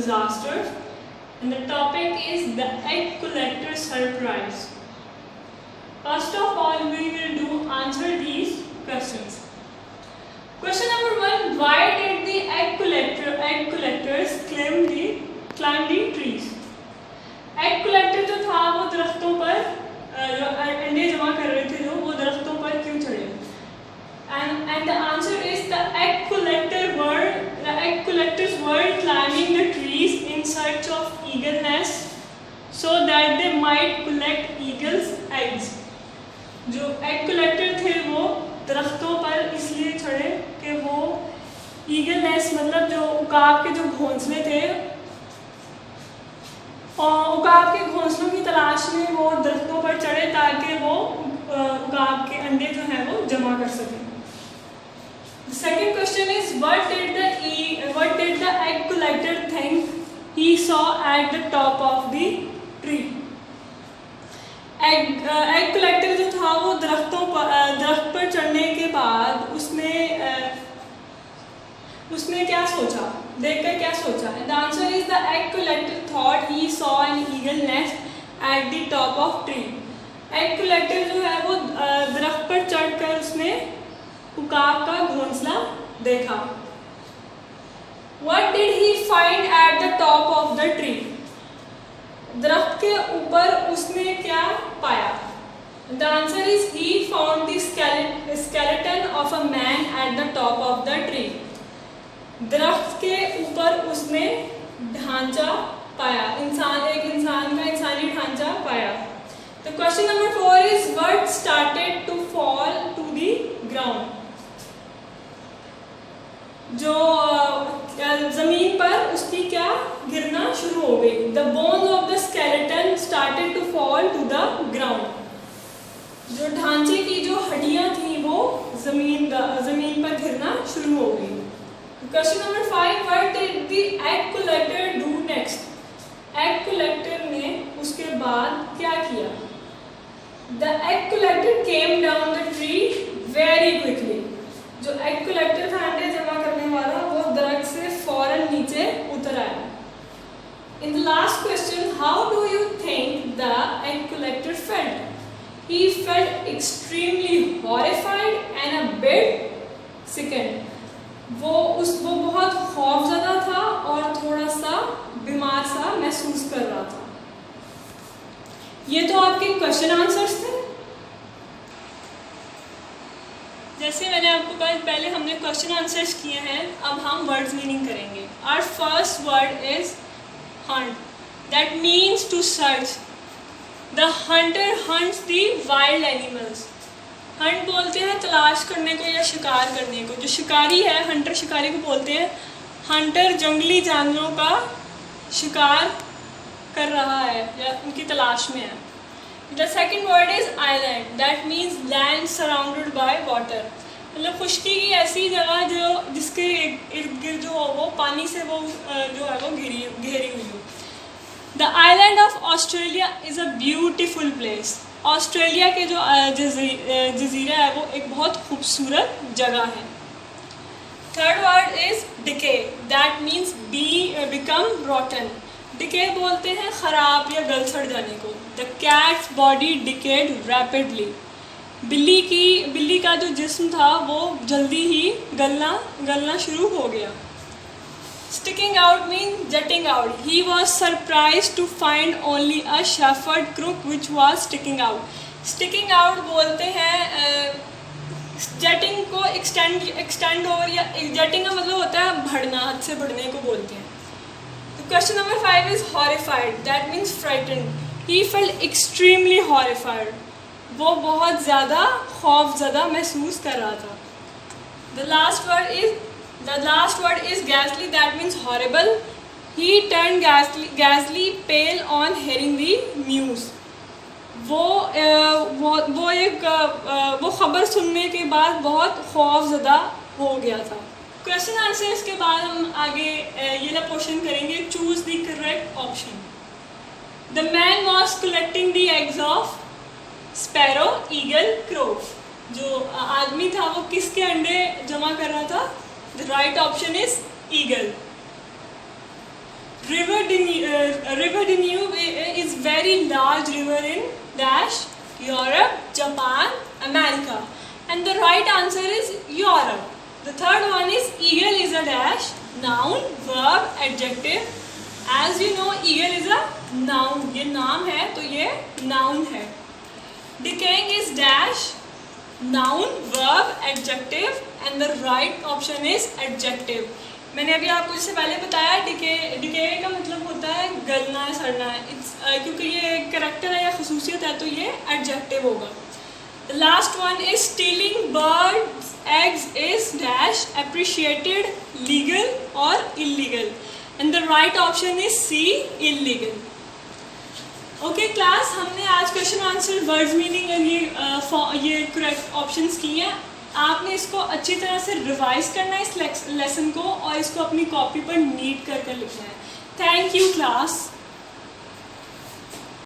disasters, and the topic is the egg collector surprise. First of all, we will answer these questions. Question number 1: why did the egg collectors climb the trees? Egg collector जो था वो दरख्तों पर जो अंडे जमा कर रहे थे, जो वो दरख्तों पर क्यों चढ़े? And the answer is the egg collectors were climbing the trees in search of eagle nests so that they might collect eagles eggs. जो एग कलेक्टर थे वो दरख्तों पर इसलिए चढ़े कि वो ईगल नेस्ट मतलब जो उकाब के जो घोंसले थे, और उकाब के घोंसलों की तलाश में वो दरख्तों पर चढ़े ताकि वो उकाब के अंडे जो हैं वो जमा कर सकें. The second question is what did the egg collector think he saw at the top of the tree? Egg collector जो था वो दरख्त पर चढ़ने के बाद उसने क्या सोचा, देखकर क्या सोचा? The answer is the egg collector thought he saw an eagle nest at the top of tree. Egg collector जो है वो दरख्त पर चढ़कर उसने उकाब का घोंसला देखा. What did he find at the top of the tree? दरख्त के ऊपर उसने क्या पाया? The answer is he found the skeleton of a man at the top of the tree. दरख्त के ऊपर उसने ढांचा पाया, एक इंसान का इंसानी ढांचा पाया. The question number 4 is what started to fall to the ground? जो जमीन पर उसकी क्या गिरना शुरू हो गई? The bones of the skeleton started to fall to the ground. जो ढांचे की जो हड्डियां थी वो जमीन पर गिरना शुरू हो गई. Question number 5: what did the egg collector do next? Egg collector ने उसके बाद क्या किया? The egg collector came down the tree very quickly. जो एग कलेक्टर था अंडे जमा करने वाला, वो दरख्त से फौरन नीचे उतर आया. In the last question, how do you think the egg collector felt? He felt extremely horrified and a bit sickened. वो बहुत खौफज़दा था और थोड़ा सा बीमार सा महसूस कर रहा था. ये तो आपके क्वेश्चन आंसर्स थे. जैसे मैंने आपको कहा पहले हमने क्वेश्चन आंसर्स किए हैं, अब हम वर्ड्स मीनिंग करेंगे. Our first word is hunt, that means to search. The hunter hunts the wild animals. Hunt बोलते हैं तलाश करने को या शिकार करने को. जो शिकारी है, हंटर शिकारी को बोलते हैं. हंटर जंगली जानवरों का शिकार कर रहा है या उनकी तलाश में है. The second word is island, that means land surrounded by water. मतलब खुश्की की ऐसी जगह जो जिसके इर्द गिर्द जो हो वो पानी से वो जो है वो घेरी हुई हो. The island of Australia is a beautiful place. Australia के जो जजीरा है वो एक बहुत खूबसूरत जगह है. Third word is decay, that means become रॉटन. Decay बोलते हैं ख़राब या गल सड़ जाने को. The cats body decade rapidly. बिल्ली का जो जिस्म था वो जल्दी ही गलना शुरू हो गया. Sticking out means jutting out. He was surprised to find only a sharpened crook which was sticking out. Sticking out बोलते हैं jetting को extend over या jetting का मतलब होता है बढ़ना, हद से बढ़ने को बोलते हैं. तो question number 5 is horrified. That means frightened. He felt extremely horrified. वो बहुत ज़्यादा खौफज़दा महसूस कर रहा था. The last word is ghastly, that means horrible. He turned ghastly pale on hearing the news. वो खबर सुनने के बाद बहुत खौफज़दा हो गया था. क्वेश्चन आंसर इसके बाद हम आगे ये ना क्वेश्चन करेंगे. Choose the correct option. The man was collecting the eggs of sparrow, eagle, crow. जो आदमी था वो किसके अंडे जमा कर रहा था? The right option is eagle. River Danube is very large river in dash Europe, Japan, America, and the right answer is Europe. The third one is eagle is a dash noun, verb, adjective. As you know, eagle is a noun. ये नाम है तो ये noun है. Decaying is dash noun, verb, adjective, and the right option is adjective. मैंने अभी आपको इससे पहले बताया डिके का मतलब होता है गलना है, सड़ना है. क्योंकि ये कैरेक्टर है या खसूसियत है तो ये एडजेक्टिव होगा. The last one is stealing birds eggs is dash appreciated, legal और illegal, and the right option is C, illegal. Okay class, हमने आज क्वेश्चन आंसर, वर्ड्स मीनिंग और ये करेक्ट ऑप्शंस किए हैं. आपने इसको अच्छी तरह से रिवाइज करना है इस लेसन को, और इसको अपनी कॉपी पर नीट कर लिखना है. Thank you class.